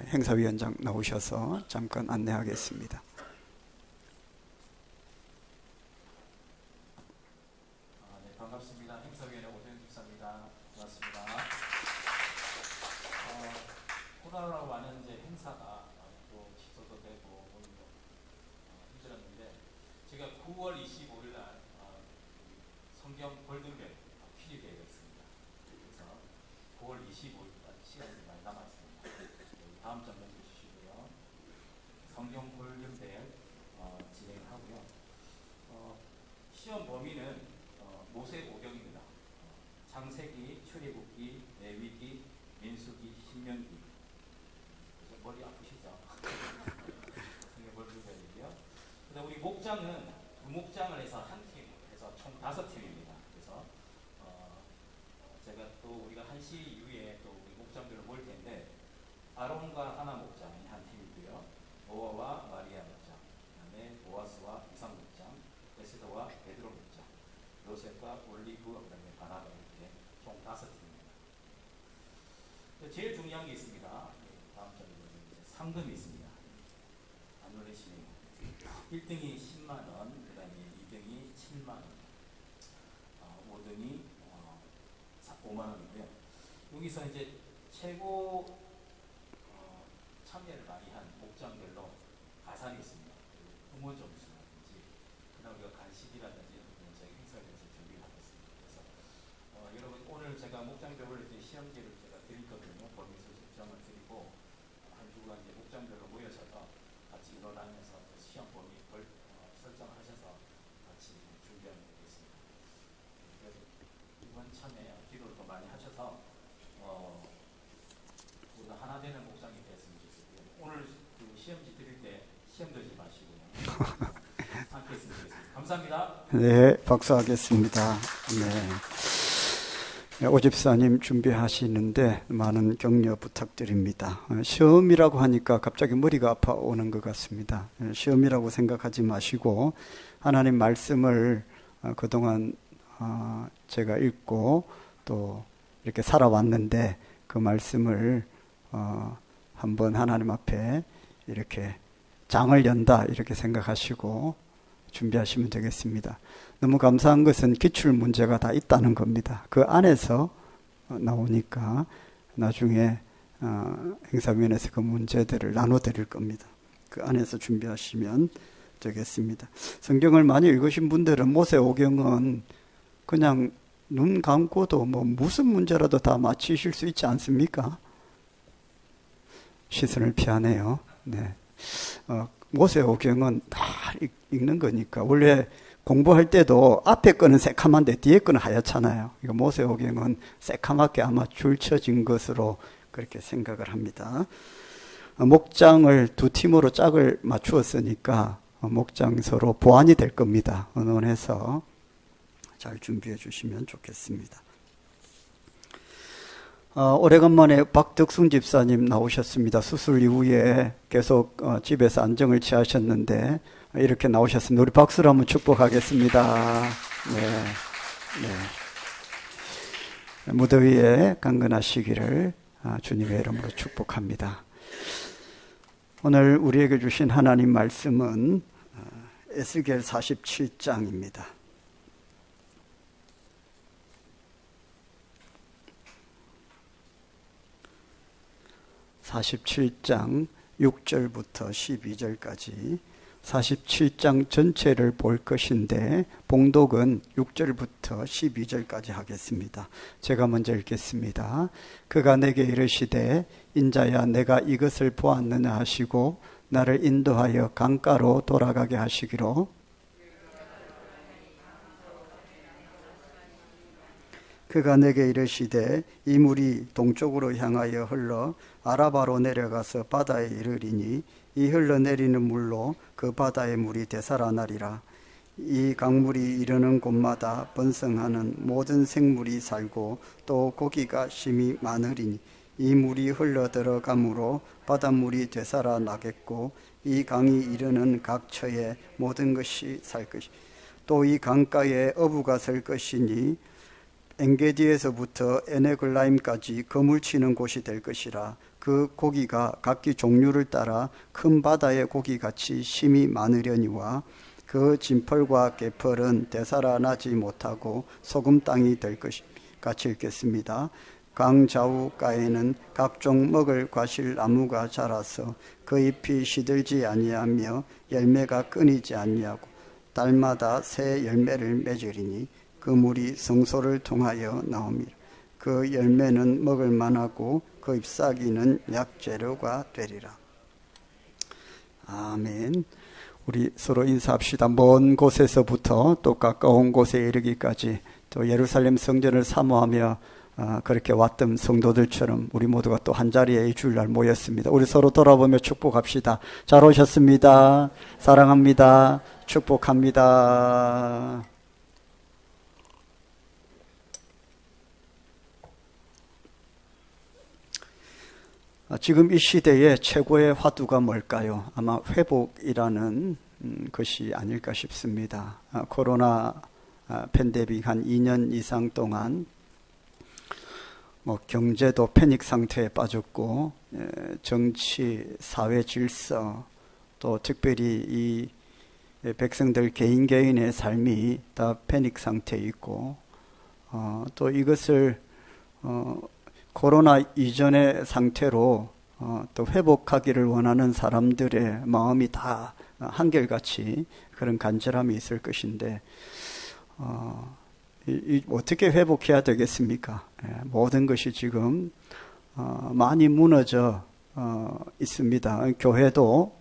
행사위원장 나오셔서 잠깐 안내하겠습니다. 네, 반갑습니다. 행사위원회 오대훈 집사입니다. 반갑습니다. 코로나로 많은 이제 행사가 또 취소도 되고 오늘도 힘들었는데 제가 9월 25일 날 성경 골든벨 퀴즈 대회가 있습니다. 그래서 9월 25일까지 시간이 많이 남았습니다. 다음 점 넘겨주시고요. 성경 골든벨 진행하고요. 시험 범위는 모세오경입니다. 창세기, 출애굽기, 레위기, 민수기, 신명기. 그래서 머리 아프시죠? 성경 골든벨이고요. 그다음 우리 목장은 두 목장을 해서 한 팀, 해서 총 5팀입니다. 그래서 제가 또 우리가 1시 이후에 또 우리 목장들을 모일 텐데 아론과 하나 목장이 한 팀이고요. 노아와 마리아 목장, 그다음에 보아스와 이삭 목장, 에스더와 베드로 목장, 요셉과 올리브, 그다음에 바나바 이렇게 총 5팀입니다. 제일 중요한 게 있습니다. 다음 점에 상금이 있습니다. 안 놀라시네요. 1등이 10만 원, 그다음에 2등이 7만 원, 5등이 5만 원이고요. 여기서 이제 최고 참여를 많이 한 목장별로 가산이 있습니다. 응원 점수라든지, 그다음 우리가 간식이라든지 저희 행사에서 준비를 하겠습니다. 그래서 여러분 오늘 제가 목장별로 이제 시험지를 제가 드릴 거거든요. 범위수 설정을 드리고 한 주간 이제 목장별로 모여서서 같이 일어나면서 시험 범위 설정하셔서 같이 준비하면 되겠습니다. 그래서 이번 참에 기도를 더 많이 하셔서 우리가 하나 되는 목장이 되었으면 좋겠고요. 오늘 그 시험지 드릴 때 시험 들지 마시고요. 함께 했으면 좋겠습니다. 감사합니다. 네, 박수하겠습니다. 네. 오집사님 준비하시는데 많은 격려 부탁드립니다. 시험이라고 하니까 갑자기 머리가 아파오는 것 같습니다. 시험이라고 생각하지 마시고 하나님 말씀을 그동안 제가 읽고 또 이렇게 살아왔는데 그 말씀을 한번 하나님 앞에 이렇게 장을 연다 이렇게 생각하시고 준비하시면 되겠습니다. 너무 감사한 것은 기출 문제가 다 있다는 겁니다. 그 안에서 나오니까 나중에 행사위원회에서 그 문제들을 나눠드릴 겁니다. 그 안에서 준비하시면 되겠습니다. 성경을 많이 읽으신 분들은 모세오경은 그냥 눈 감고도 뭐 무슨 문제라도 다 맞히실 수 있지 않습니까? 시선을 피하네요. 네. 모세오경은 다 읽는 거니까 원래 공부할 때도 앞에 거는 새카만데 뒤에 거는 하얗잖아요. 이거 모세오경은 새카맣게 아마 줄쳐진 것으로 그렇게 생각을 합니다. 목장을 두 팀으로 짝을 맞추었으니까 목장 서로 보완이 될 겁니다. 의논해서 잘 준비해 주시면 좋겠습니다. 오래간만에 박덕순 집사님 나오셨습니다. 수술 이후에 계속 집에서 안정을 취하셨는데 이렇게 나오셨습니다. 우리 박수로 한번 축복하겠습니다. 네. 네. 무더위에 강건하시기를 주님의 이름으로 축복합니다. 오늘 우리에게 주신 하나님 말씀은 에스겔 47장입니다. 47장 6절부터 12절까지 47장 전체를 볼 것인데 봉독은 6절부터 12절까지 하겠습니다. 제가 먼저 읽겠습니다. 그가 내게 이르시되 인자야 내가 이것을 보았느냐 하시고 나를 인도하여 강가로 돌아가게 하시기로 그가 내게 이르시되 이 물이 동쪽으로 향하여 흘러 아라바로 내려가서 바다에 이르리니 이 흘러내리는 물로 그 바다의 물이 되살아나리라. 이 강물이 이르는 곳마다 번성하는 모든 생물이 살고 또 고기가 심히 많으리니 이 물이 흘러들어가므로 바닷물이 되살아나겠고 이 강이 이르는 각 처에 모든 것이 살 것이 또 이 강가에 어부가 설 것이니 엔게디에서부터 에네글라임까지 거물치는 곳이 될 것이라. 그 고기가 각기 종류를 따라 큰 바다의 고기같이 심이 많으려니와 그 진펄과 개펄은 되살아나지 못하고 소금 땅이 될 것이 같이 읽겠습니다. 강 좌우가에는 각종 먹을 과실나무가 자라서 그 잎이 시들지 아니하며 열매가 끊이지 아니하고 달마다 새 열매를 맺으리니 그 물이 성소를 통하여 나옵니다. 그 열매는 먹을 만하고 그 잎사귀는 약재료가 되리라. 아멘. 우리 서로 인사합시다. 먼 곳에서부터 또 가까운 곳에 이르기까지 또 예루살렘 성전을 사모하며 그렇게 왔던 성도들처럼 우리 모두가 또 한자리에 이 주일날 모였습니다. 우리 서로 돌아보며 축복합시다. 잘 오셨습니다. 사랑합니다. 축복합니다. 지금 이 시대의 최고의 화두가 뭘까요? 아마 회복이라는 것이 아닐까 싶습니다. 코로나 팬데믹 한 2년 이상 동안 경제도 패닉 상태에 빠졌고 정치, 사회 질서 또 특별히 이 백성들 개인의 삶이 다 패닉 상태에 있고 또 이것을 코로나 이전의 상태로 또 회복하기를 원하는 사람들의 마음이 다 한결같이 그런 간절함이 있을 것인데 어떻게 회복해야 되겠습니까? 모든 것이 지금 많이 무너져 있습니다. 교회도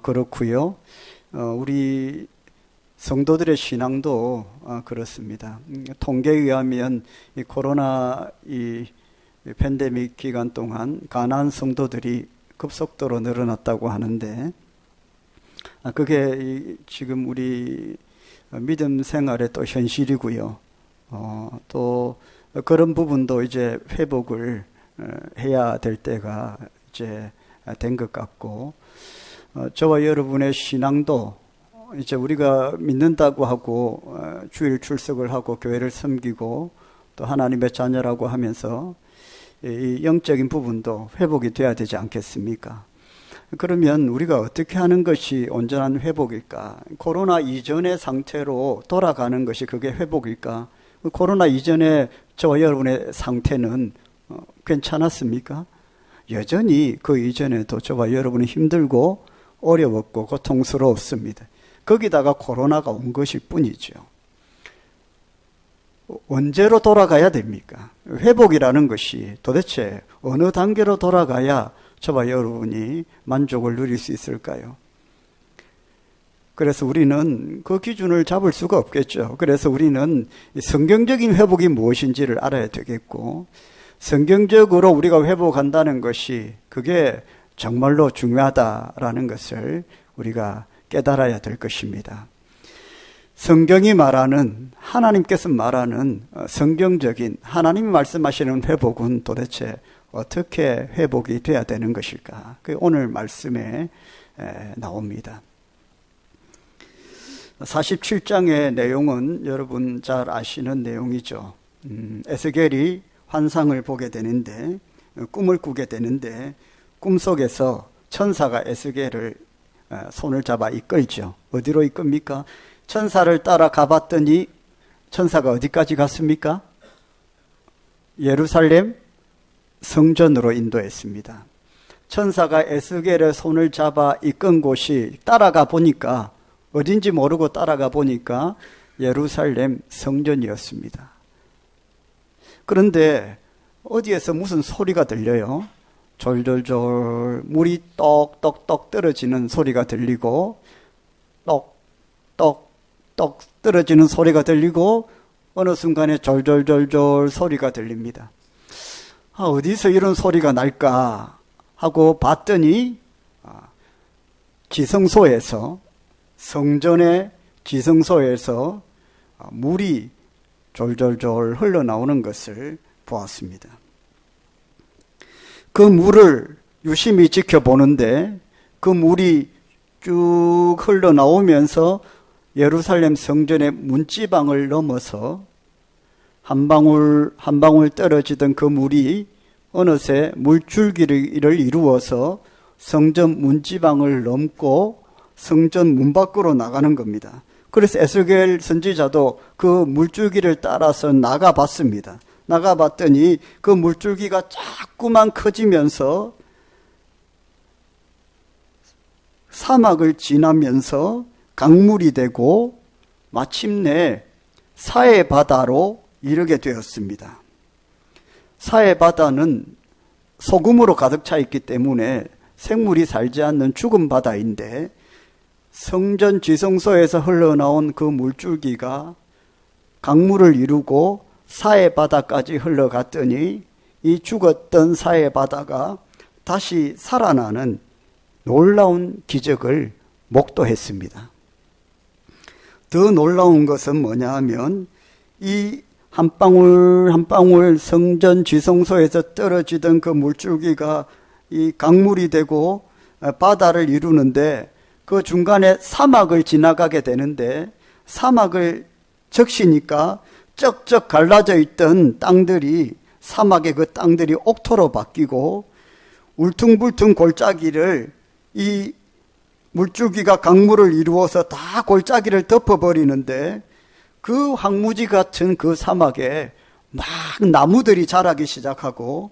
그렇고요. 우리 성도들의 신앙도 그렇습니다. 통계에 의하면 이 코로나 팬데믹 기간 동안 가난한 성도들이 급속도로 늘어났다고 하는데 그게 지금 우리 믿음 생활의 또 현실이고요. 또 그런 부분도 이제 회복을 해야 될 때가 이제 된 것 같고 저와 여러분의 신앙도 이제 우리가 믿는다고 하고 주일 출석을 하고 교회를 섬기고 또 하나님의 자녀라고 하면서 이 영적인 부분도 회복이 돼야 되지 않겠습니까? 그러면 우리가 어떻게 하는 것이 온전한 회복일까? 코로나 이전의 상태로 돌아가는 것이 그게 회복일까? 코로나 이전에 저와 여러분의 상태는 괜찮았습니까? 여전히 그 이전에도 저와 여러분이 힘들고 어려웠고 고통스러웠습니다. 거기다가 코로나가 온 것일 뿐이죠. 언제로 돌아가야 됩니까? 회복이라는 것이 도대체 어느 단계로 돌아가야 저와 여러분이 만족을 누릴 수 있을까요? 그래서 우리는 그 기준을 잡을 수가 없겠죠. 그래서 우리는 성경적인 회복이 무엇인지를 알아야 되겠고 성경적으로 우리가 회복한다는 것이 그게 정말로 중요하다라는 것을 우리가 깨달아야 될 것입니다. 성경이 말하는 하나님께서 말하는 성경적인 하나님이 말씀하시는 회복은 도대체 어떻게 회복이 돼야 되는 것일까? 그게 오늘 말씀에 나옵니다. 47장의 내용은 여러분 잘 아시는 내용이죠. 에스겔이 환상을 보게 되는데 꿈을 꾸게 되는데 꿈속에서 천사가 에스겔을 손을 잡아 이끌죠. 어디로 이끕니까? 천사를 따라 가봤더니 천사가 어디까지 갔습니까? 예루살렘 성전으로 인도했습니다. 천사가 에스겔의 손을 잡아 이끈 곳이 따라가 보니까 어딘지 모르고 따라가 보니까 예루살렘 성전이었습니다. 그런데 어디에서 무슨 소리가 들려요? 졸졸졸 물이 똑똑똑 떨어지는 소리가 들리고 똑똑똑 떨어지는 소리가 들리고 어느 순간에 졸졸졸졸 소리가 들립니다. 어디서 이런 소리가 날까 하고 봤더니 지성소에서 성전의 지성소에서 물이 졸졸졸 흘러나오는 것을 보았습니다. 그 물을 유심히 지켜보는데 그 물이 쭉 흘러나오면서 예루살렘 성전의 문지방을 넘어서 한 방울 한 방울 떨어지던 그 물이 어느새 물줄기를 이루어서 성전 문지방을 넘고 성전 문 밖으로 나가는 겁니다. 그래서 에스겔 선지자도 그 물줄기를 따라서 나가봤습니다. 나가봤더니 그 물줄기가 자꾸만 커지면서 사막을 지나면서 강물이 되고 마침내 사해 바다로 이르게 되었습니다. 사해 바다는 소금으로 가득 차 있기 때문에 생물이 살지 않는 죽은 바다인데 성전 지성소에서 흘러나온 그 물줄기가 강물을 이루고 사해 바다까지 흘러갔더니 이 죽었던 사해 바다가 다시 살아나는 놀라운 기적을 목도했습니다. 더 놀라운 것은 뭐냐 하면 이 한 방울 한 방울 성전 지성소에서 떨어지던 그 물줄기가 이 강물이 되고 바다를 이루는데 그 중간에 사막을 지나가게 되는데 사막을 적시니까 쩍쩍 갈라져 있던 땅들이 사막의 그 땅들이 옥토로 바뀌고 울퉁불퉁 골짜기를 이 물줄기가 강물을 이루어서 다 골짜기를 덮어버리는데 그 황무지 같은 그 사막에 막 나무들이 자라기 시작하고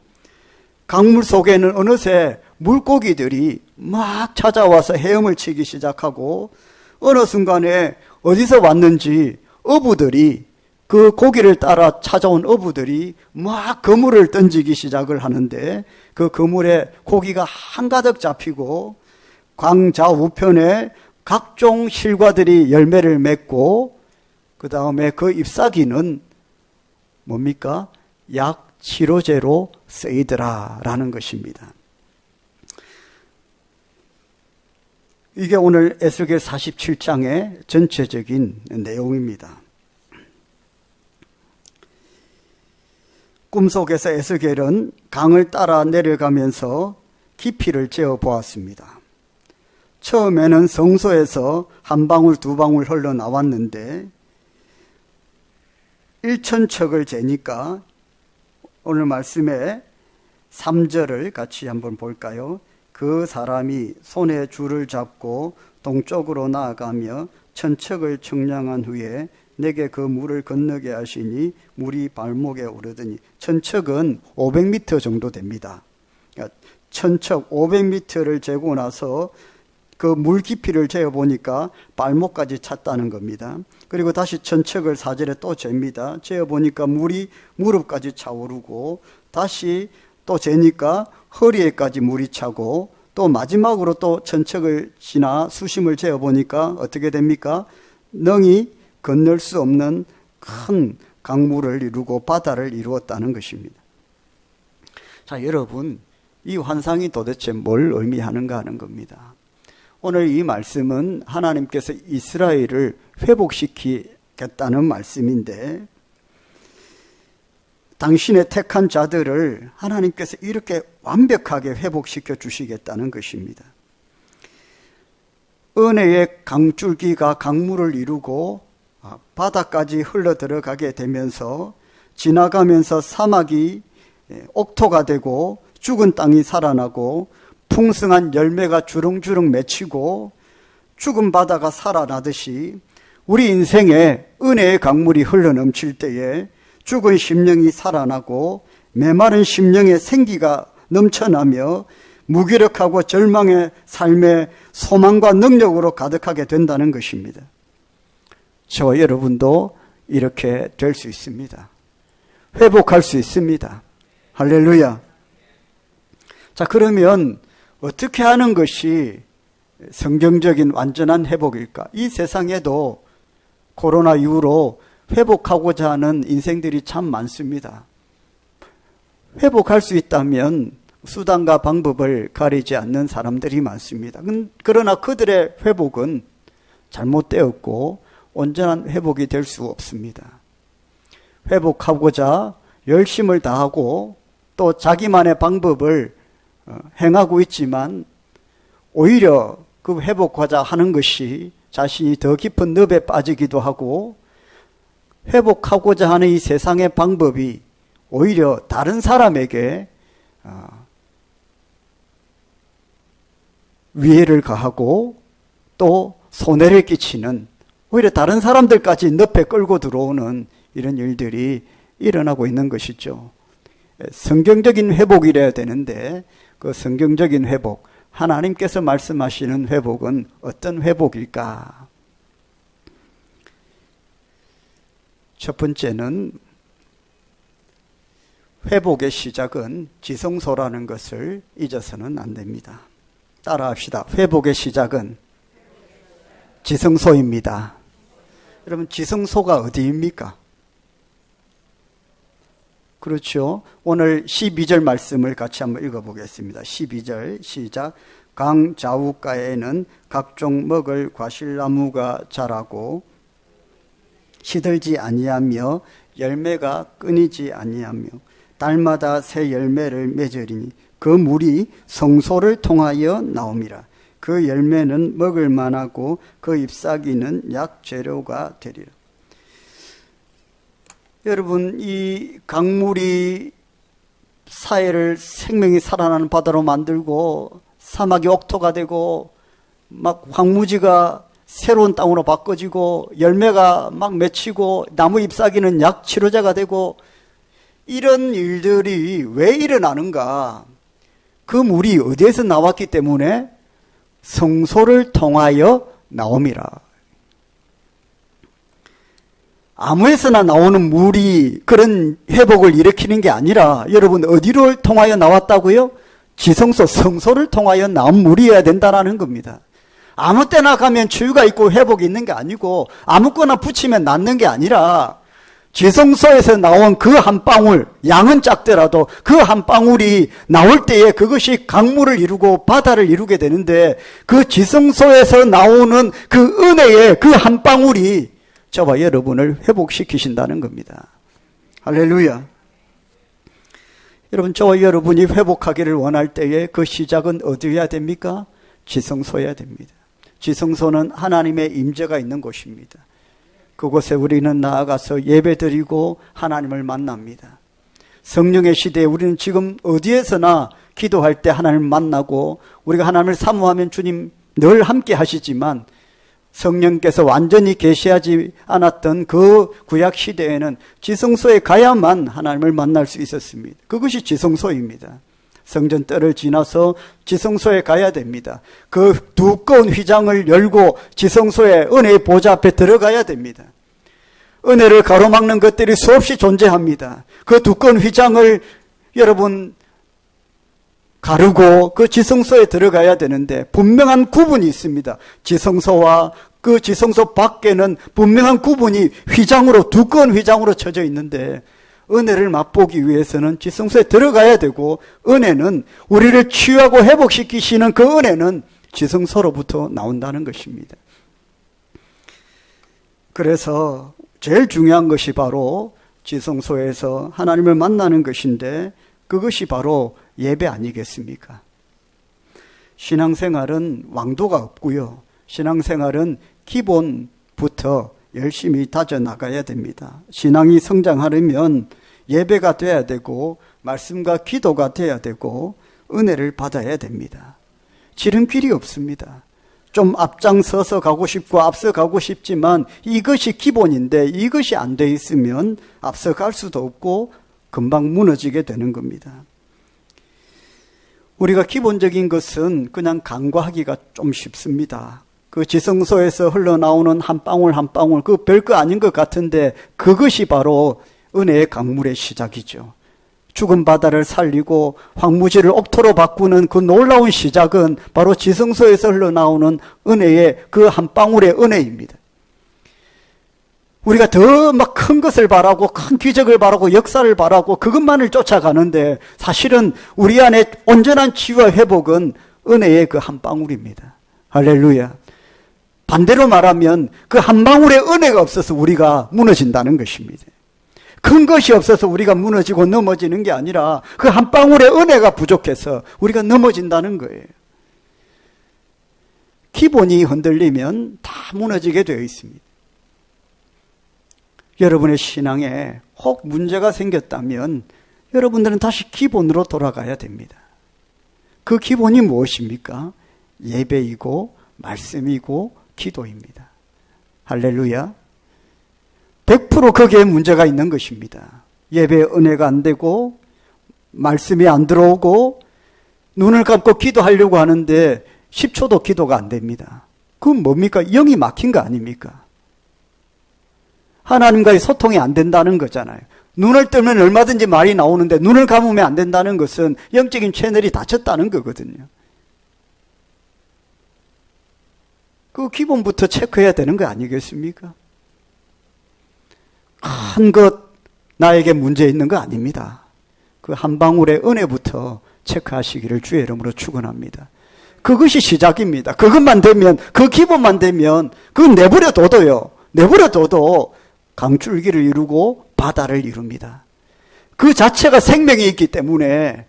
강물 속에는 어느새 물고기들이 막 찾아와서 헤엄을 치기 시작하고 어느 순간에 어디서 왔는지 어부들이 그 고기를 따라 찾아온 어부들이 막 그물을 던지기 시작을 하는데 그 그물에 고기가 한가득 잡히고 광좌우편에 각종 실과들이 열매를 맺고 그 다음에 그 잎사귀는 뭡니까? 약 치료제로 쓰이더라라는 것입니다. 이게 오늘 에스겔 47장의 전체적인 내용입니다. 꿈속에서 에스겔은 강을 따라 내려가면서 깊이를 재어 보았습니다. 처음에는 성소에서 한 방울 두 방울 흘러나왔는데 1,000척을 재니까 오늘 말씀에 3절을 같이 한번 볼까요? 그 사람이 손에 줄을 잡고 동쪽으로 나아가며 1,000척을 청량한 후에 내게 그 물을 건너게 하시니 물이 발목에 오르더니 1,000척은 500m 정도 됩니다. 1,000척 500m를 재고 나서 그 물 깊이를 재어보니까 발목까지 찼다는 겁니다. 그리고 다시 1,000척을 4절에 또 잽니다. 재어보니까 물이 무릎까지 차오르고 다시 또 재니까 허리에까지 물이 차고 또 마지막으로 또 1,000척을 지나 수심을 재어보니까 어떻게 됩니까? 능히 건널 수 없는 큰 강물을 이루고 바다를 이루었다는 것입니다. 자, 여러분, 이 환상이 도대체 뭘 의미하는가 하는 겁니다. 오늘 이 말씀은 하나님께서 이스라엘을 회복시키겠다는 말씀인데 당신의 택한 자들을 하나님께서 이렇게 완벽하게 회복시켜 주시겠다는 것입니다. 은혜의 강줄기가 강물을 이루고 바다까지 흘러 들어가게 되면서 지나가면서 사막이 옥토가 되고 죽은 땅이 살아나고 풍성한 열매가 주렁주렁 맺히고 죽은 바다가 살아나듯이 우리 인생에 은혜의 강물이 흘러넘칠 때에 죽은 심령이 살아나고 메마른 심령에 생기가 넘쳐나며 무기력하고 절망의 삶의 소망과 능력으로 가득하게 된다는 것입니다. 저와 여러분도 이렇게 될 수 있습니다. 회복할 수 있습니다. 할렐루야. 자, 그러면 어떻게 하는 것이 성경적인 완전한 회복일까? 이 세상에도 코로나 이후로 회복하고자 하는 인생들이 참 많습니다. 회복할 수 있다면 수단과 방법을 가리지 않는 사람들이 많습니다. 그러나 그들의 회복은 잘못되었고 온전한 회복이 될 수 없습니다. 회복하고자 열심을 다하고 또 자기만의 방법을 행하고 있지만 오히려 그 회복하자 하는 것이 자신이 더 깊은 늪에 빠지기도 하고 회복하고자 하는 이 세상의 방법이 오히려 다른 사람에게 위해를 가하고 또 손해를 끼치는, 오히려 다른 사람들까지 늪에 끌고 들어오는 이런 일들이 일어나고 있는 것이죠. 성경적인 회복이래야 되는데 그 성경적인 회복, 하나님께서 말씀하시는 회복은 어떤 회복일까? 첫 번째는 회복의 시작은 지성소라는 것을 잊어서는 안 됩니다. 따라합시다. 회복의 시작은 지성소입니다. 여러분, 지성소가 어디입니까? 그렇죠. 오늘 12절 말씀을 같이 한번 읽어보겠습니다. 12절 시작. 강 좌우가에는 각종 먹을 과실나무가 자라고 시들지 아니하며 열매가 끊이지 아니하며 달마다 새 열매를 맺으리니 그 물이 성소를 통하여 나옴이라. 그 열매는 먹을 만하고 그 잎사귀는 약재료가 되리라. 여러분, 이 강물이 사해를 생명이 살아나는 바다로 만들고 사막이 옥토가 되고 막 황무지가 새로운 땅으로 바꿔지고 열매가 막 맺히고 나무 잎사귀는 약치료제가 되고 이런 일들이 왜 일어나는가? 그 물이 어디에서 나왔기 때문에 성소를 통하여 나옴이라. 아무에서나 나오는 물이 그런 회복을 일으키는 게 아니라 여러분 어디로 통하여 나왔다고요? 지성소, 성소를 통하여 나온 물이어야 된다는 겁니다. 아무 때나 가면 치유가 있고 회복이 있는 게 아니고 아무거나 붙이면 낫는 게 아니라 지성소에서 나온 그 한 방울, 양은 작더라도 그 한 방울이 나올 때에 그것이 강물을 이루고 바다를 이루게 되는데 그 지성소에서 나오는 그 은혜의 그 한 방울이 저와 여러분을 회복시키신다는 겁니다. 할렐루야. 여러분, 저와 여러분이 회복하기를 원할 때에 그 시작은 어디여야 됩니까? 지성소여야 됩니다. 지성소는 하나님의 임재가 있는 곳입니다. 그곳에 우리는 나아가서 예배드리고 하나님을 만납니다. 성령의 시대에 우리는 지금 어디에서나 기도할 때 하나님을 만나고 우리가 하나님을 사모하면 주님 늘 함께 하시지만 성령께서 완전히 계시하지 않았던 그 구약 시대에는 지성소에 가야만 하나님을 만날 수 있었습니다. 그것이 지성소입니다. 성전뜰을 지나서 지성소에 가야 됩니다. 그 두꺼운 휘장을 열고 지성소의 은혜의 보좌 앞에 들어가야 됩니다. 은혜를 가로막는 것들이 수없이 존재합니다. 그 두꺼운 휘장을 여러분 가르고 그 지성소에 들어가야 되는데 분명한 구분이 있습니다. 지성소와 그 지성소 밖에는 분명한 구분이 휘장으로, 두꺼운 휘장으로 쳐져 있는데 은혜를 맛보기 위해서는 지성소에 들어가야 되고 은혜는 우리를 치유하고 회복시키시는 그 은혜는 지성소로부터 나온다는 것입니다. 그래서 제일 중요한 것이 바로 지성소에서 하나님을 만나는 것인데 그것이 바로 예배 아니겠습니까? 신앙생활은 왕도가 없고요. 신앙생활은 기본부터 열심히 다져나가야 됩니다. 신앙이 성장하려면 예배가 돼야 되고 말씀과 기도가 돼야 되고 은혜를 받아야 됩니다. 지름길이 없습니다. 좀 앞장서서 가고 싶고 앞서 가고 싶지만 이것이 기본인데 이것이 안 돼 있으면 앞서 갈 수도 없고 금방 무너지게 되는 겁니다. 우리가 기본적인 것은 그냥 간과하기가 좀 쉽습니다. 그 지성소에서 흘러나오는 한 방울 한 방울, 그 별거 아닌 것 같은데 그것이 바로 은혜의 강물의 시작이죠. 죽은 바다를 살리고 황무지를 옥토로 바꾸는 그 놀라운 시작은 바로 지성소에서 흘러나오는 은혜의 그 한 방울의 은혜입니다. 우리가 더 막 큰 것을 바라고 큰 기적을 바라고 역사를 바라고 그것만을 쫓아가는데 사실은 우리 안에 온전한 치유와 회복은 은혜의 그 한 방울입니다. 할렐루야. 반대로 말하면 그 한 방울의 은혜가 없어서 우리가 무너진다는 것입니다. 큰 것이 없어서 우리가 무너지고 넘어지는 게 아니라 그 한 방울의 은혜가 부족해서 우리가 넘어진다는 거예요. 기본이 흔들리면 다 무너지게 되어 있습니다. 여러분의 신앙에 혹 문제가 생겼다면 여러분들은 다시 기본으로 돌아가야 됩니다. 그 기본이 무엇입니까? 예배이고 말씀이고 기도입니다. 할렐루야. 100% 거기에 문제가 있는 것입니다. 예배의 은혜가 안 되고 말씀이 안 들어오고 눈을 감고 기도하려고 하는데 10초도 기도가 안 됩니다. 그건 뭡니까? 영이 막힌 거 아닙니까? 하나님과의 소통이 안 된다는 거잖아요. 눈을 뜨면 얼마든지 말이 나오는데 눈을 감으면 안 된다는 것은 영적인 채널이 닫혔다는 거거든요. 그 기본부터 체크해야 되는 거 아니겠습니까? 큰 것 나에게 문제 있는 거 아닙니다. 그 한 방울의 은혜부터 체크하시기를 주의 이름으로 축원합니다. 그것이 시작입니다. 그것만 되면, 그 기본만 되면 그건 내버려 둬도요. 내버려 둬도 강줄기를 이루고 바다를 이룹니다. 그 자체가 생명이 있기 때문에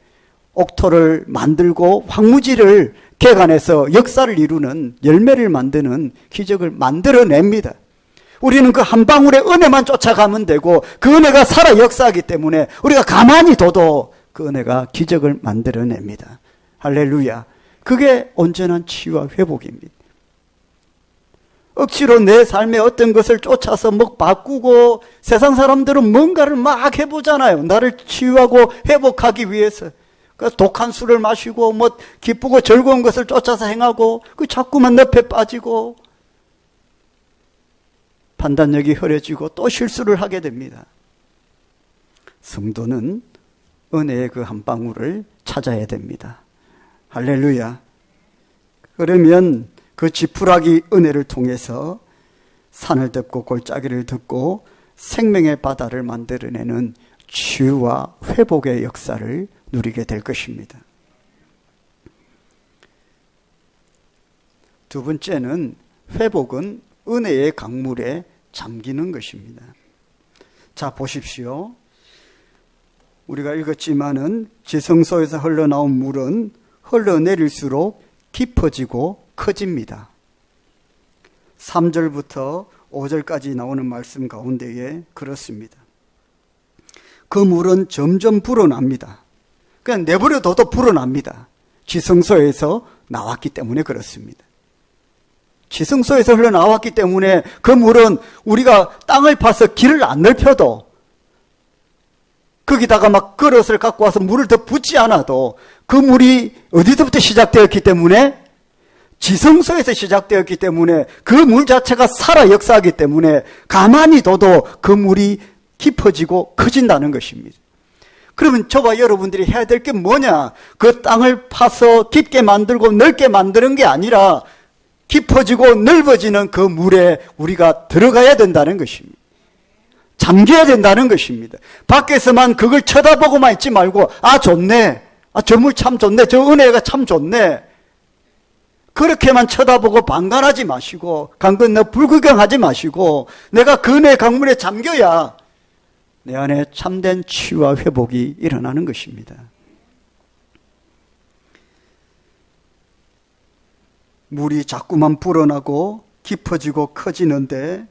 옥토를 만들고 황무지를 개간해서 역사를 이루는, 열매를 만드는 기적을 만들어냅니다. 우리는 그 한 방울의 은혜만 쫓아가면 되고 그 은혜가 살아 역사하기 때문에 우리가 가만히 둬도 그 은혜가 기적을 만들어냅니다. 할렐루야. 그게 온전한 치유와 회복입니다. 억지로 내 삶의 어떤 것을 쫓아서 뭐 바꾸고, 세상 사람들은 뭔가를 막 해보잖아요. 나를 치유하고 회복하기 위해서. 그 독한 술을 마시고 뭐 기쁘고 즐거운 것을 쫓아서 행하고 그 자꾸만 늪에 빠지고 판단력이 흐려지고 또 실수를 하게 됩니다. 성도는 은혜의 그 한 방울을 찾아야 됩니다. 할렐루야. 그러면 그 지푸라기 은혜를 통해서 산을 덮고 골짜기를 덮고 생명의 바다를 만들어내는 치유와 회복의 역사를 누리게 될 것입니다. 두 번째는 회복은 은혜의 강물에 잠기는 것입니다. 자, 보십시오. 우리가 읽었지만은 지성소에서 흘러나온 물은 흘러내릴수록 깊어지고 커집니다. 3절부터 5절까지 나오는 말씀 가운데에 그렇습니다. 그 물은 점점 불어납니다. 그냥 내버려둬도 불어납니다. 지성소에서 나왔기 때문에 그렇습니다. 지성소에서 흘러나왔기 때문에 그 물은 우리가 땅을 파서 길을 안 넓혀도, 거기다가 막 그릇을 갖고 와서 물을 더 붓지 않아도 그 물이 어디서부터 시작되었기 때문에, 지성소에서 시작되었기 때문에, 그 물 자체가 살아 역사하기 때문에 가만히 둬도 그 물이 깊어지고 커진다는 것입니다. 그러면 저와 여러분들이 해야 될 게 뭐냐? 그 땅을 파서 깊게 만들고 넓게 만드는 게 아니라 깊어지고 넓어지는 그 물에 우리가 들어가야 된다는 것입니다. 잠겨야 된다는 것입니다. 밖에서만 그걸 쳐다보고만 있지 말고, 아, 좋네. 아, 저 물 참 좋네. 저 은혜가 참 좋네. 그렇게만 쳐다보고 방관하지 마시고, 강 건너 불구경하지 마시고, 내가 그 은혜의 강물에 잠겨야 내 안에 참된 치유와 회복이 일어나는 것입니다. 물이 자꾸만 불어나고 깊어지고 커지는데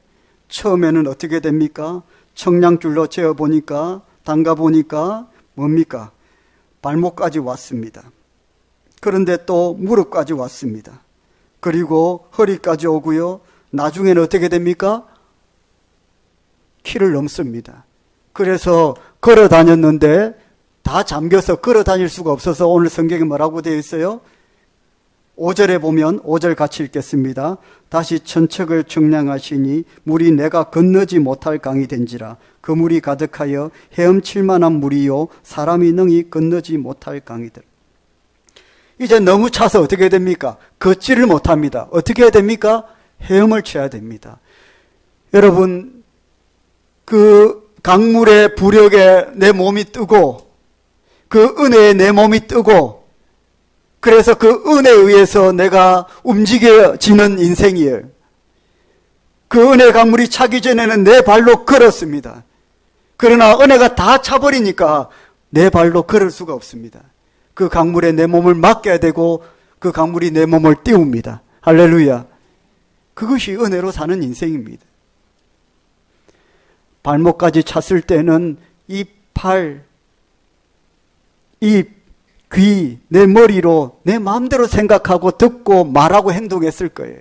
처음에는 어떻게 됩니까? 청량줄로 재어보니까, 담가보니까 뭡니까? 발목까지 왔습니다. 그런데 또 무릎까지 왔습니다. 그리고 허리까지 오고요. 나중에는 어떻게 됩니까? 키를 넘습니다. 그래서 걸어 다녔는데 다 잠겨서 걸어 다닐 수가 없어서 오늘 성경에 뭐라고 되어 있어요? 5절에 보면, 5절 같이 읽겠습니다. 다시 천척을 청량하시니 물이 내가 건너지 못할 강이 된지라. 그 물이 가득하여 헤엄칠 만한 물이요 사람이 능히 건너지 못할 강이들. 이제 너무 차서 어떻게 됩니까? 걷지를 못합니다. 어떻게 해야 됩니까? 헤엄을 쳐야 됩니다. 여러분, 그 강물의 부력에 내 몸이 뜨고, 그 은혜에 내 몸이 뜨고, 그래서 그 은혜에 의해서 내가 움직여지는 인생이에요. 그 은혜 강물이 차기 전에는 내 발로 걸었습니다. 그러나 은혜가 다 차버리니까 내 발로 걸을 수가 없습니다. 그 강물에 내 몸을 맡겨야 되고 그 강물이 내 몸을 띄웁니다. 할렐루야. 그것이 은혜로 사는 인생입니다. 발목까지 찼을 때는 이 팔, 이 귀, 내 머리로 내 마음대로 생각하고 듣고 말하고 행동했을 거예요.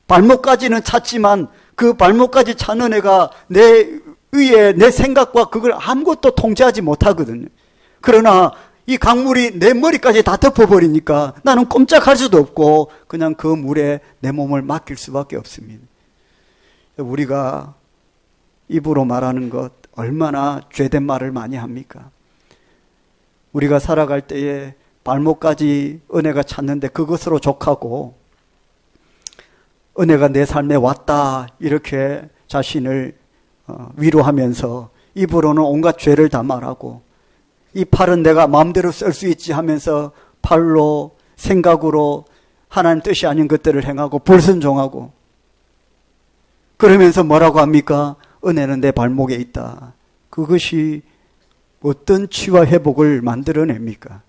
발목까지는 찼지만 그 발목까지 찬 은혜가 내 의에 내 생각과 그걸 아무것도 통제하지 못하거든요. 그러나 이 강물이 내 머리까지 다 덮어버리니까 나는 꼼짝할 수도 없고 그냥 그 물에 내 몸을 맡길 수밖에 없습니다. 우리가 입으로 말하는 것 얼마나 죄된 말을 많이 합니까? 우리가 살아갈 때에 발목까지 은혜가 찼는데 그것으로 족하고 은혜가 내 삶에 왔다 이렇게 자신을 위로하면서 입으로는 온갖 죄를 다 말하고 이 팔은 내가 마음대로 쓸 수 있지 하면서 팔로 생각으로 하나님 뜻이 아닌 것들을 행하고 불순종하고 그러면서 뭐라고 합니까? 은혜는 내 발목에 있다. 그것이 어떤 치유와 회복을 만들어냅니까?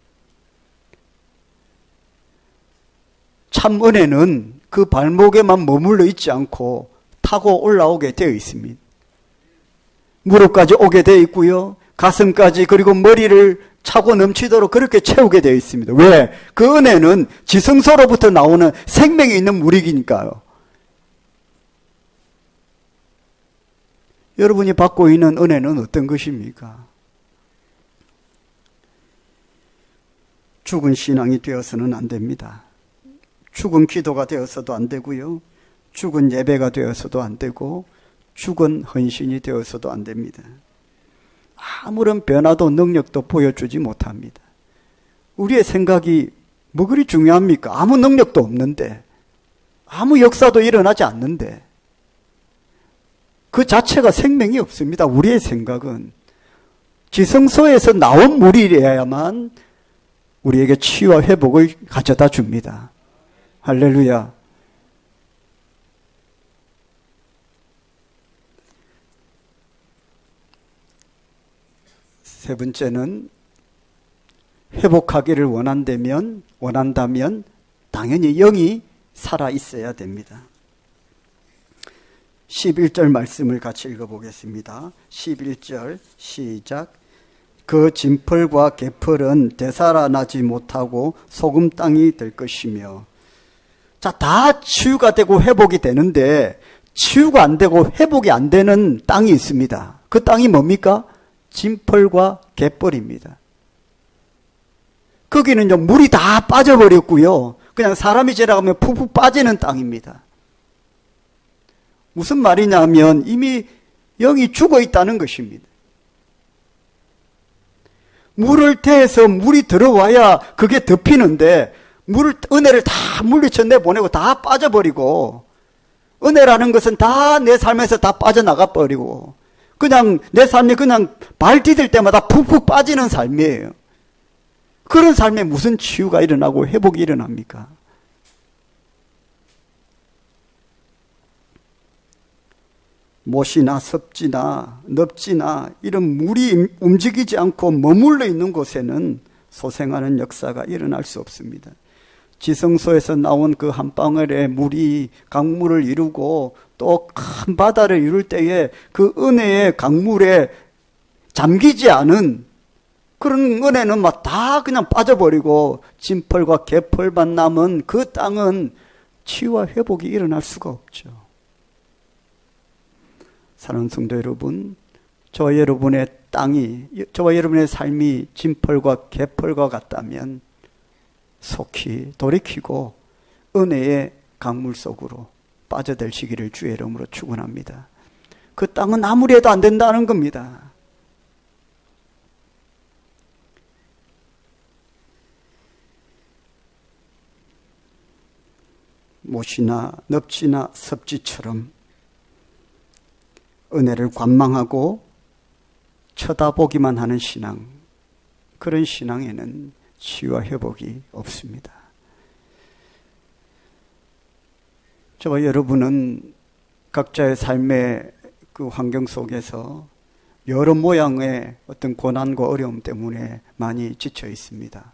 참 은혜는 그 발목에만 머물러 있지 않고 타고 올라오게 되어 있습니다. 무릎까지 오게 되어 있고요. 가슴까지 그리고 머리를 차고 넘치도록 그렇게 채우게 되어 있습니다. 왜? 그 은혜는 지성소로부터 나오는 생명이 있는 물이니까요. 여러분이 받고 있는 은혜는 어떤 것입니까? 죽은 신앙이 되어서는 안 됩니다. 죽은 기도가 되어서도 안 되고요. 죽은 예배가 되어서도 안 되고 죽은 헌신이 되어서도 안 됩니다. 아무런 변화도 능력도 보여주지 못합니다. 우리의 생각이 뭐 그리 중요합니까? 아무 능력도 없는데, 아무 역사도 일어나지 않는데 그 자체가 생명이 없습니다. 우리의 생각은 지성소에서 나온 물이래야만 우리에게 치유와 회복을 가져다 줍니다. 할렐루야. 세 번째는 회복하기를 원한다면 당연히 영이 살아 있어야 됩니다. 11절 말씀을 같이 읽어보겠습니다. 11절 시작. 그 진펄과 개펄은 되살아나지 못하고 소금 땅이 될 것이며. 자, 다 치유가 되고 회복이 되는데 치유가 안 되고 회복이 안 되는 땅이 있습니다. 그 땅이 뭡니까? 진펄과 개펄입니다. 거기는요, 물이 다 빠져버렸고요. 그냥 사람이 지나가면 푹푹 빠지는 땅입니다. 무슨 말이냐면 이미 영이 죽어 있다는 것입니다. 물을 태워서 물이 들어와야 그게 덮이는데 은혜를 다 물리쳐 내보내고 다 빠져버리고 은혜라는 것은 다 내 삶에서 다 빠져나가 버리고 그냥 내 삶이 그냥 발 디딜 때마다 푹푹 빠지는 삶이에요. 그런 삶에 무슨 치유가 일어나고 회복이 일어납니까? 못이나 섭지나 넙지나 이런 물이 움직이지 않고 머물러 있는 곳에는 소생하는 역사가 일어날 수 없습니다. 지성소에서 나온 그 한 방울의 물이 강물을 이루고 또 큰 바다를 이룰 때에 그 은혜의 강물에 잠기지 않은 그런 은혜는 막 다 그냥 빠져버리고 진펄과 개펄만 남은 그 땅은 치유와 회복이 일어날 수가 없죠. 사랑하는 성도 여러분, 저와 여러분의 땅이, 저와 여러분의 삶이 진펄과 개펄과 같다면 속히 돌이키고 은혜의 강물 속으로 빠져들시기를 주의 이름으로 축원합니다. 그 땅은 아무리 해도 안 된다는 겁니다. 못이나 넙지나 섭지처럼 은혜를 관망하고 쳐다보기만 하는 신앙, 그런 신앙에는 치유와 회복이 없습니다. 저와 여러분은 각자의 삶의 그 환경 속에서 여러 모양의 어떤 고난과 어려움 때문에 많이 지쳐 있습니다.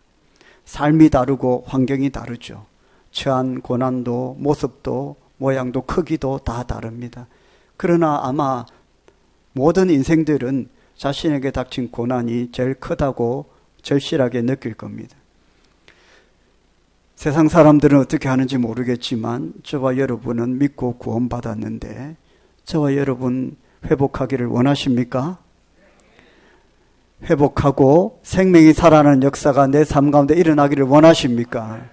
삶이 다르고 환경이 다르죠. 처한 고난도 모습도 모양도 크기도 다 다릅니다. 그러나 아마 모든 인생들은 자신에게 닥친 고난이 제일 크다고 절실하게 느낄 겁니다. 세상 사람들은 어떻게 하는지 모르겠지만 저와 여러분은 믿고 구원받았는데 저와 여러분 회복하기를 원하십니까? 회복하고 생명이 살아나는 역사가 내 삶 가운데 일어나기를 원하십니까?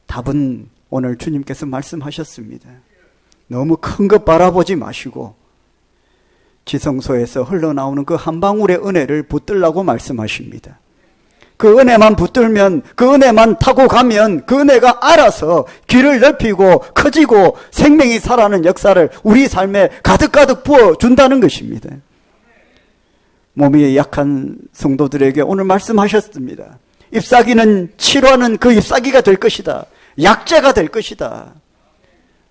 답은 오늘 주님께서 말씀하셨습니다. 너무 큰 것 바라보지 마시고 지성소에서 흘러나오는 그 한 방울의 은혜를 붙들라고 말씀하십니다. 그 은혜만 붙들면, 그 은혜만 타고 가면 그 은혜가 알아서 길을 넓히고 커지고 생명이 살아나는 역사를 우리 삶에 가득가득 부어준다는 것입니다. 몸이 약한 성도들에게 오늘 말씀하셨습니다. 잎사귀는 치료하는 그 잎사귀가 될 것이다. 약재가 될 것이다.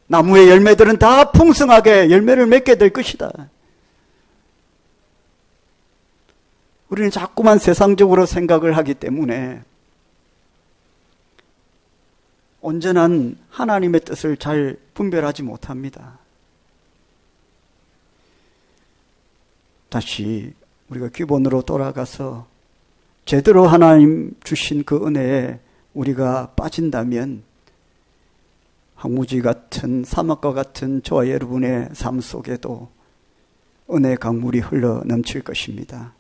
나무의 열매들은 다 풍성하게 열매를 맺게 될 것이다. 우리는 자꾸만 세상적으로 생각을 하기 때문에 온전한 하나님의 뜻을 잘 분별하지 못합니다. 다시 우리가 기본으로 돌아가서 제대로 하나님 주신 그 은혜에 우리가 빠진다면 황무지 같은 사막과 같은 저와 여러분의 삶 속에도 은혜의 강물이 흘러 넘칠 것입니다.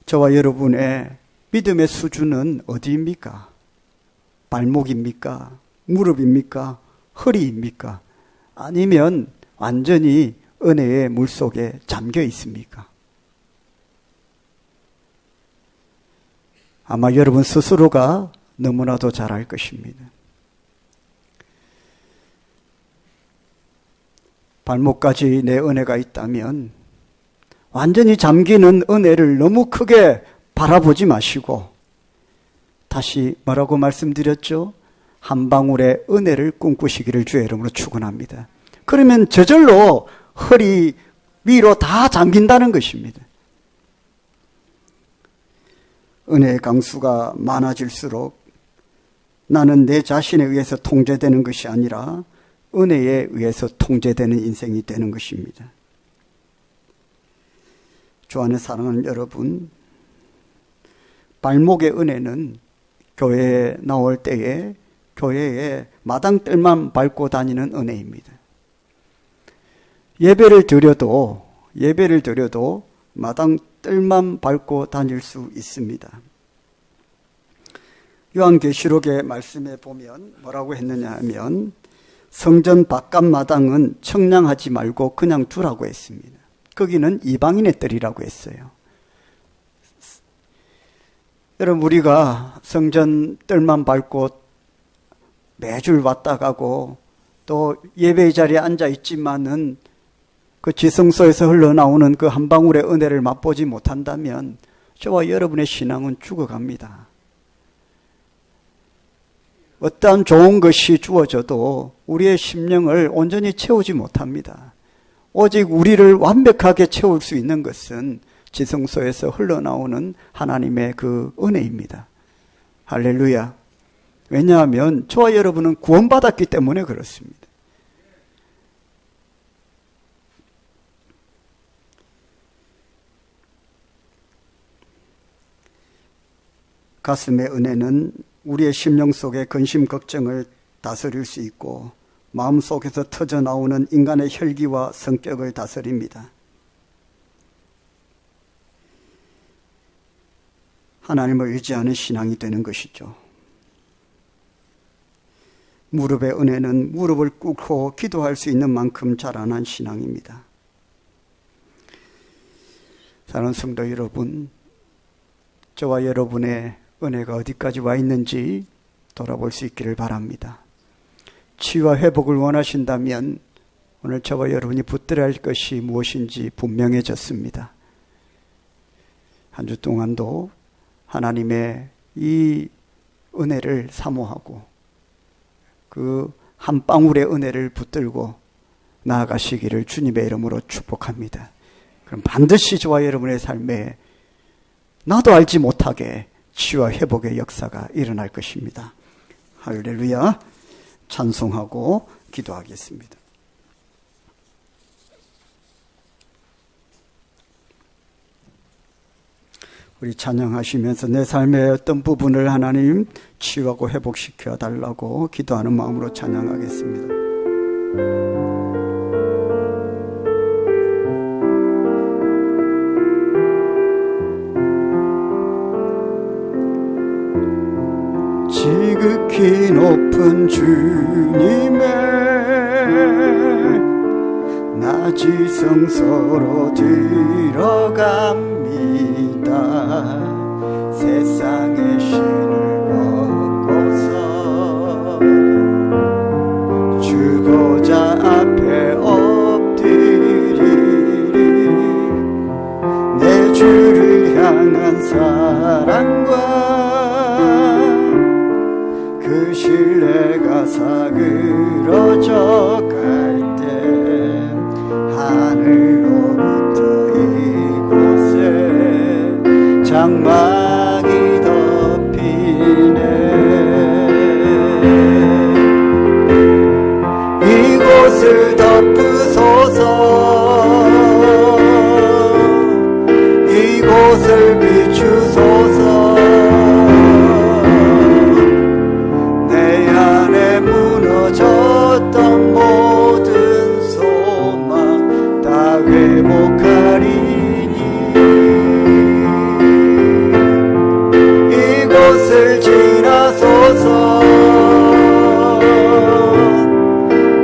저와 여러분의 믿음의 수준은 어디입니까? 발목입니까? 무릎입니까? 허리입니까? 아니면 완전히 은혜의 물속에 잠겨 있습니까? 아마 여러분 스스로가 너무나도 잘 알 것입니다. 발목까지 내 은혜가 있다면 완전히 잠기는 은혜를 너무 크게 바라보지 마시고 다시 뭐라고 말씀드렸죠? 한 방울의 은혜를 꿈꾸시기를 주의 이름으로 축원합니다. 그러면 저절로 허리 위로 다 잠긴다는 것입니다. 은혜의 강수가 많아질수록 나는 내 자신에 의해서 통제되는 것이 아니라 은혜에 의해서 통제되는 인생이 되는 것입니다. 주 안에 사랑하는 여러분, 발목의 은혜는 교회에 나올 때에 교회에 마당뜰만 밟고 다니는 은혜입니다. 예배를 드려도 마당뜰만 밟고 다닐 수 있습니다. 요한계시록의 말씀에 보면 뭐라고 했느냐 하면 성전 바깥 마당은 청량하지 말고 그냥 두라고 했습니다. 거기는 이방인의 뜰이라고 했어요. 여러분, 우리가 성전 뜰만 밟고 매주 왔다 가고 또 예배의 자리에 앉아 있지만은 그 지성소에서 흘러나오는 그 한 방울의 은혜를 맛보지 못한다면 저와 여러분의 신앙은 죽어갑니다. 어떠한 좋은 것이 주어져도 우리의 심령을 온전히 채우지 못합니다. 오직 우리를 완벽하게 채울 수 있는 것은 지성소에서 흘러나오는 하나님의 그 은혜입니다. 할렐루야. 왜냐하면 저와 여러분은 구원받았기 때문에 그렇습니다. 가슴의 은혜는 우리의 심령 속의 근심 걱정을 다스릴 수 있고 마음속에서 터져나오는 인간의 혈기와 성격을 다스립니다. 하나님을 의지하는 신앙이 되는 것이죠. 무릎의 은혜는 무릎을 꿇고 기도할 수 있는 만큼 자라난 신앙입니다. 사랑하는 성도 여러분, 저와 여러분의 은혜가 어디까지 와 있는지 돌아볼 수 있기를 바랍니다. 치유와 회복을 원하신다면 오늘 저와 여러분이 붙들어야 할 것이 무엇인지 분명해졌습니다. 한 주 동안도 하나님의 이 은혜를 사모하고 그 한 방울의 은혜를 붙들고 나아가시기를 주님의 이름으로 축복합니다. 그럼 반드시 저와 여러분의 삶에 나도 알지 못하게 치유와 회복의 역사가 일어날 것입니다. 할렐루야. 찬송하고 기도하겠습니다. 우리 찬양하시면서 내 삶의 어떤 부분을 하나님 치유하고 회복시켜 달라고 기도하는 마음으로 찬양하겠습니다. 지극히 높은 주님의 낮이 성소로 들어갑니다. 세상의 신을 벗고서 주보자 앞에 엎드리리. 내 주를 향한 사랑과 그 신뢰가 사그러져 갈 때 하늘로부터 이곳에 장막이 덮이네. 이곳을 덮으소서. 이곳을 비추소서. 무너졌던 모든 소망 다 회복하리니. 이곳을 지나소서.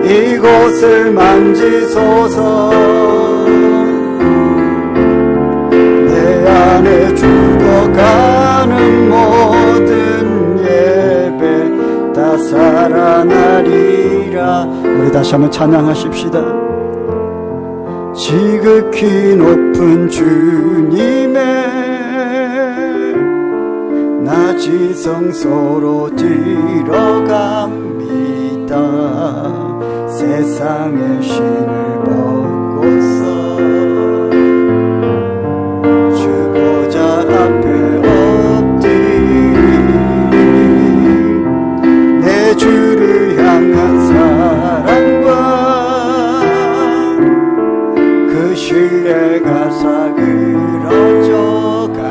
이곳을 만지소서. 내 안에 죽어가는 모든 예배 다 살아나리라. 우리 다시 한번 찬양하십시다. 지극히 높은 주님의 낮이 성소로 들어갑니다. 세상의 신을 벗고서 주보자 앞에 주를 향한 사랑과 그 신뢰가 사그러져 갈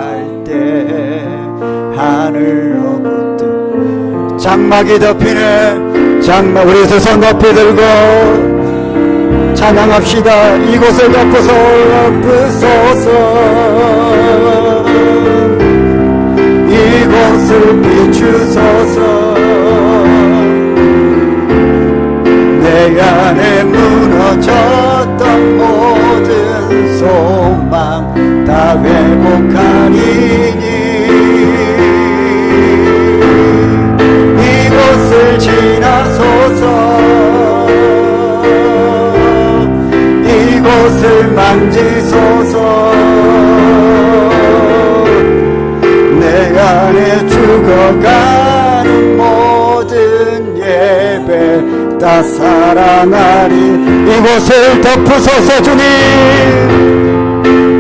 때 하늘로부터 장막이 덮이네. 장막. 우리 두 손 높이 들고 찬양합시다. 이곳을 덮으소서. 이곳을 비추소서. 내 안에 무너졌던 모든 소망 다 회복하리니. 이곳을 지나소서. 이곳을 만지소서. 내 안에 죽어가는 모든 예배 다 살아나리. 이곳을 덮으소서. 주님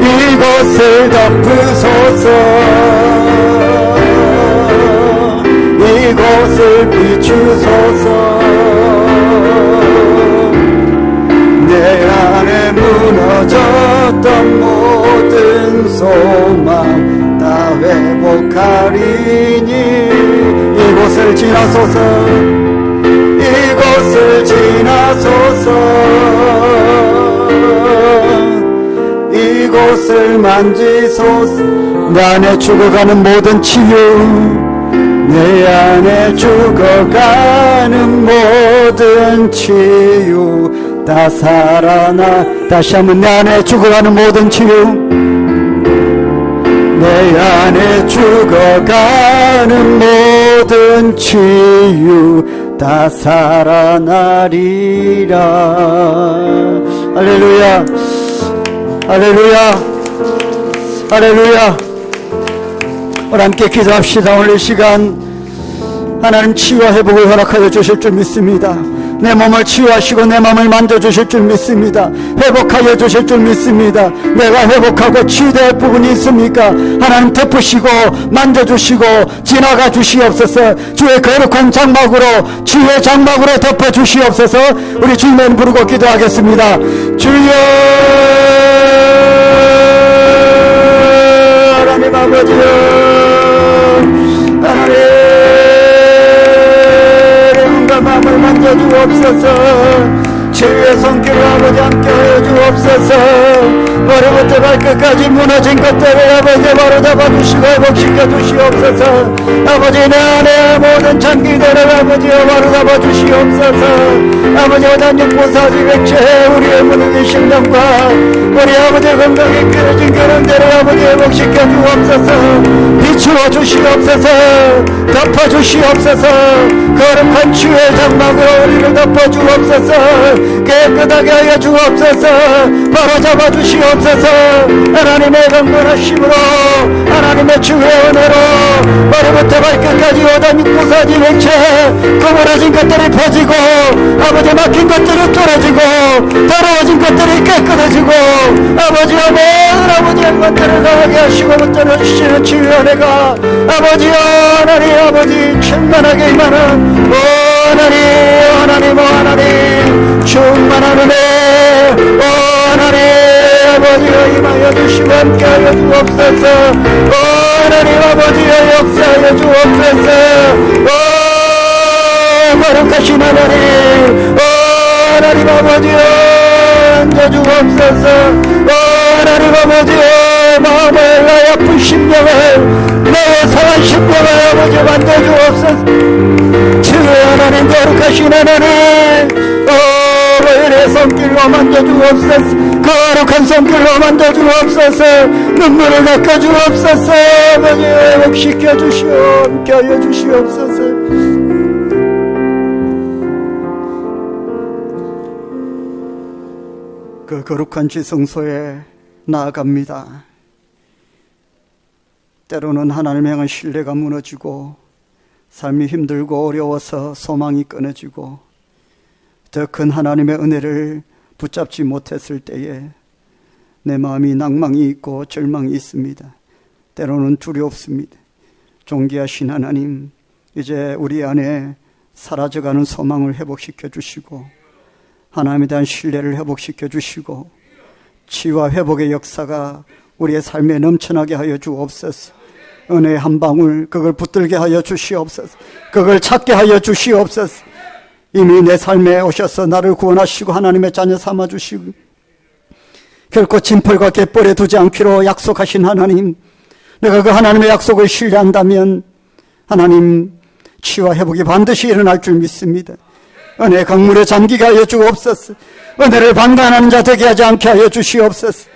이곳을 덮으소서. 이곳을 비추소서. 내 안에 무너졌던 모든 소망 다 회복하리니. 이곳을 지나소서. 이곳을 지나소서. 이곳을 만지소서. 내 안에 죽어가는 모든 치유. 내 안에 죽어가는 모든 치유 다 살아나. 다시 한번. 내 안에 죽어가는 모든 치유. 내 안에 죽어가는 모든 치유 다 살아나리라. 할렐루야. 할렐루야. 할렐루야. 우리 함께 기도합시다. 오늘 이 시간 하나님 치유와 회복을 허락하여 주실 줄 믿습니다. 내 몸을 치유하시고 내 마음을 만져주실 줄 믿습니다. 회복하여 주실 줄 믿습니다. 내가 회복하고 치유될 부분이 있습니까? 하나님 덮으시고 만져주시고 지나가 주시옵소서. 주의 거룩한 장막으로, 치유의 장막으로 덮어주시옵소서. 우리 주님 부르고 기도하겠습니다. 주여 하나님 아버지여, 하나님 영혼과 마음을 만져주옵소서. 치유의 손길로 아버지 함께하여 주옵소서. 머리부터 발끝까지 무너진 것들을 아버지 바로 잡아주시고 회복시켜 주시옵소서. 아버지 내 안에 모든 장기들을 아버지여 바로 잡아주시옵소서. 아버지 오단육부사지 백체 우리의 무너진 심령과 우리 아버지 건강이 끊어진 그런데를 아버지 회복시켜 주옵소서. 비추어 주시옵소서. 덮어 주시옵소서. 거룩한 치유의 장막으로 우리를 덮어 주옵소서. 깨끗하게 하여 주옵소서. 바로 잡아 주시옵소서. 하나님의 강건하심으로 하나님의 주의 은혜로 머리부터 발끝까지 오단육부사지 백체 구부러진 것들이 퍼지고 아버지 막힌 것들이 뚫어지고 더러워진 것들이 깨끗해지고 아버지여 모든 아버지의 것들을 나가게 하시고 붙들어 주시는 치유의 은혜가 아버지여 하나님 아버지 충만하게 임하는 하나님 하나님 충만한 은혜 하나님 아버지여 임하여 주시고 함께하여 주옵소서. 하나님 아버지여 역사하여 주옵소서. 거룩하신 하나님 하나님 아버지여 앉아주옵소서. 하나님 아버지여 마음을 나의 아픈 심령을 나의 상한 심령을 아버지 만져주옵소서. 주의 하나님 거룩하신 하나님 은혜의 손길로 만져주옵소서. 거룩한 손길로 만져주옵소서. 눈물을 닦아주옵소서. 아버지 회복시켜 주시오. 함께하여 주시옵소서. 그 거룩한 지성소에 나아갑니다. 때로는 하나님을 향한 신뢰가 무너지고 삶이 힘들고 어려워서 소망이 끊어지고 더 큰 하나님의 은혜를 붙잡지 못했을 때에 내 마음이 낭망이 있고 절망이 있습니다. 때로는 두렵습니다. 존귀하신 하나님, 이제 우리 안에 사라져가는 소망을 회복시켜 주시고 하나님에 대한 신뢰를 회복시켜 주시고 치유와 회복의 역사가 우리의 삶에 넘쳐나게 하여 주옵소서. 은혜의 한 방울 그걸 붙들게 하여 주시옵소서. 그걸 찾게 하여 주시옵소서. 이미 내 삶에 오셔서 나를 구원하시고 하나님의 자녀 삼아주시고 결코 진펄과 갯벌에 두지 않기로 약속하신 하나님, 내가 그 하나님의 약속을 신뢰한다면 하나님 치유와 회복이 반드시 일어날 줄 믿습니다. 은혜의 강물에 잠기게 하여 주옵소서. 은혜를 방관하는 자 되게 하지 않게 하여 주시옵소서.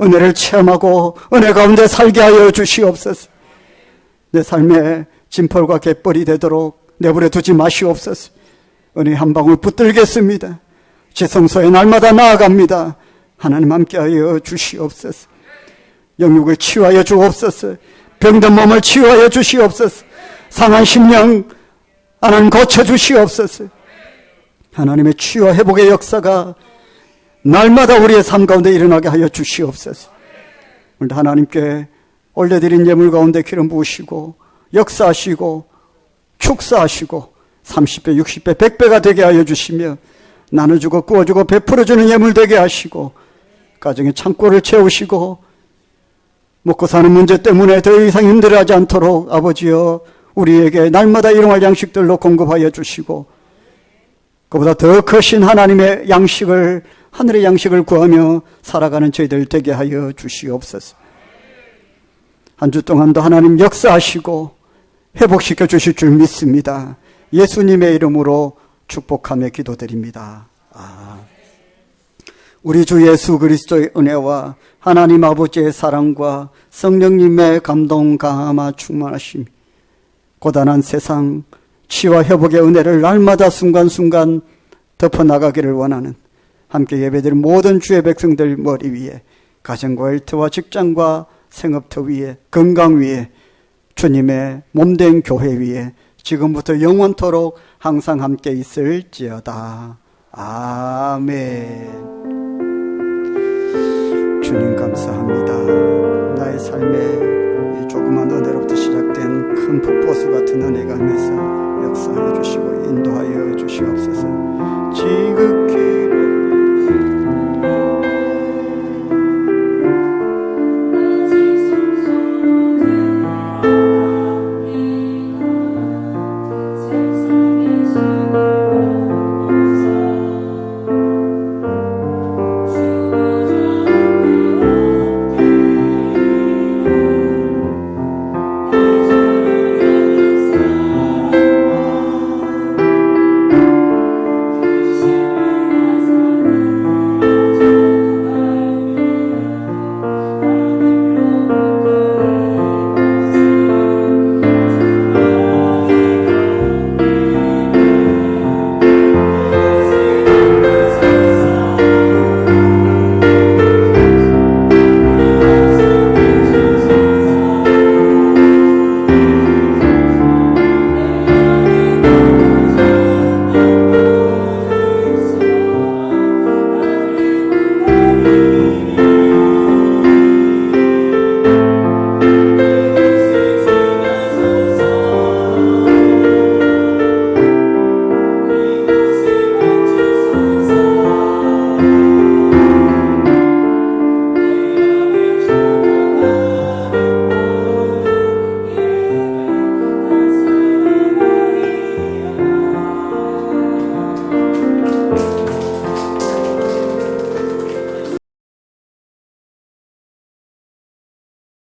은혜를 체험하고 은혜 가운데 살게 하여 주시옵소서. 내 삶에 진펄과 갯벌이 되도록 내버려 두지 마시옵소서. 은혜 한 방울 붙들겠습니다. 지성소에 날마다 나아갑니다. 하나님 함께하여 주시옵소서. 영육을 치유하여 주옵소서. 병든 몸을 치유하여 주시옵소서. 상한 심령 하나님 고쳐주시옵소서. 하나님의 치유와 회복의 역사가 날마다 우리의 삶 가운데 일어나게 하여 주시옵소서. 오늘도 하나님께 올려드린 예물 가운데 기름 부으시고 역사하시고 축사하시고 30배, 60배, 100배가 되게 하여 주시며 나눠주고 구워주고 베풀어주는 예물 되게 하시고 가정의 창고를 채우시고 먹고 사는 문제 때문에 더 이상 힘들어하지 않도록 아버지여 우리에게 날마다 일용할 양식들로 공급하여 주시고 그보다 더 크신 하나님의 양식을 하늘의 양식을 구하며 살아가는 저희들 되게 하여 주시옵소서. 한 주 동안도 하나님 역사하시고 회복시켜 주실 줄 믿습니다. 예수님의 이름으로 축복하며 기도드립니다. 우리 주 예수 그리스도의 은혜와 하나님 아버지의 사랑과 성령님의 감동 감화 충만하심, 고단한 세상 치유와 회복의 은혜를 날마다 순간순간 덮어나가기를 원하는 함께 예배드린 모든 주의 백성들 머리 위에, 가정과 일터와 직장과 생업터 위에, 건강 위에, 주님의 몸된 교회 위에 지금부터 영원토록 항상 함께 있을지어다. 아멘. 주님 감사합니다. 나의 삶에 이 조그만 은혜로부터 시작된 큰 폭포수 같은 은혜가 임해서